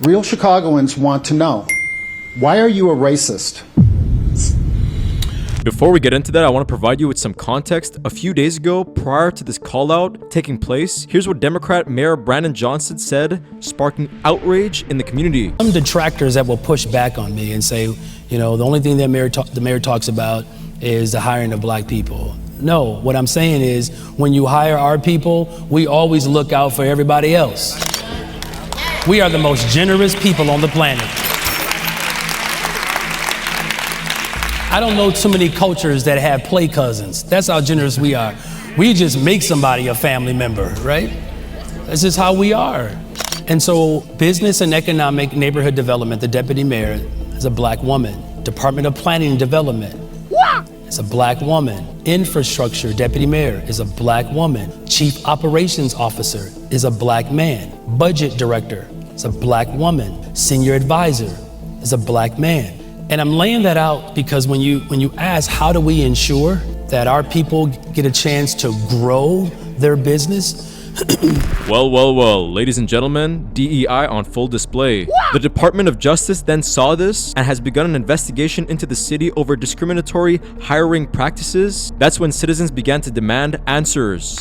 Real Chicagoans want to know, why are you a racist? Before we get into that, I want to provide you with some context. A few days ago, prior to this call out taking place, here's what Democrat Mayor Brandon Johnson said, sparking outrage in the community. Some detractors that will push back on me and say, you know, the only thing that the mayor talks about is the hiring of black people. No, what I'm saying is when you hire our people, we always look out for everybody else. We are the most generous people on the planet. I don't know too many cultures that have play cousins. That's how generous we are. We just make somebody a family member, right? That's just how we are. And so business and economic neighborhood development, the deputy mayor is a black woman. Department of Planning and Development is a black woman. Infrastructure deputy mayor is a black woman. Chief operations officer is a black man. Budget director is a black woman. Senior advisor is a black man. And I'm laying that out because when you ask how do we ensure that our people get a chance to grow their business? Well, ladies and gentlemen, DEI on full display. The Department of Justice then saw this and has begun an investigation into the city over discriminatory hiring practices. That's when citizens began to demand answers.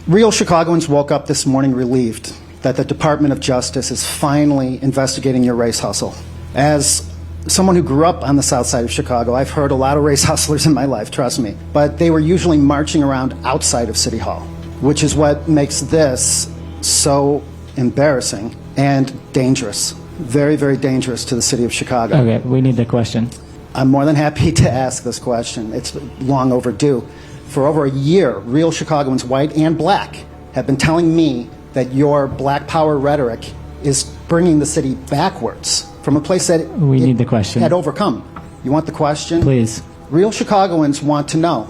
Real Chicagoans woke up this morning relieved that the Department of Justice is finally investigating your race hustle. As someone who grew up on the south side of Chicago, I've heard a lot of race hustlers in my life, trust me. But they were usually marching around outside of City Hall, which is what makes this so embarrassing and dangerous. Very, very dangerous to the city of Chicago. Okay, we need the question. I'm more than happy to ask this question. It's long overdue. For over a year, real Chicagoans, white and black, have been telling me that your black power rhetoric is bringing the city backwards from a place that we need the question. Had overcome. You want the question? Please. Real Chicagoans want to know,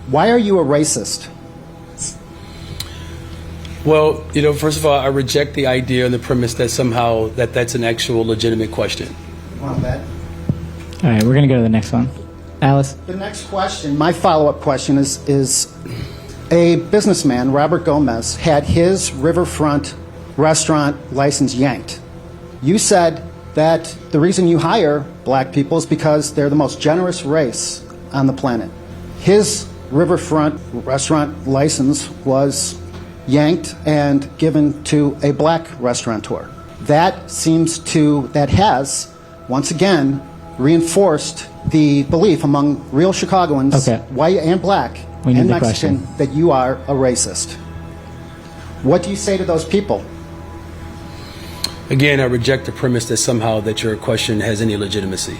why are you a racist? Well, you know, first of all, I reject the idea and the premise that somehow that's an actual legitimate question. You want that? All right, we're going to go to the next one. Alice? The next question, my follow-up question is a businessman, Robert Gomez, had his riverfront restaurant license yanked. You said that the reason you hire black people is because they're the most generous race on the planet. His riverfront restaurant license was yanked and given to a black restaurateur. That has, once again, reinforced the belief among real Chicagoans, white and black and Mexican, that you are a racist. What do you say to those people? Again, I reject the premise that somehow that your question has any legitimacy.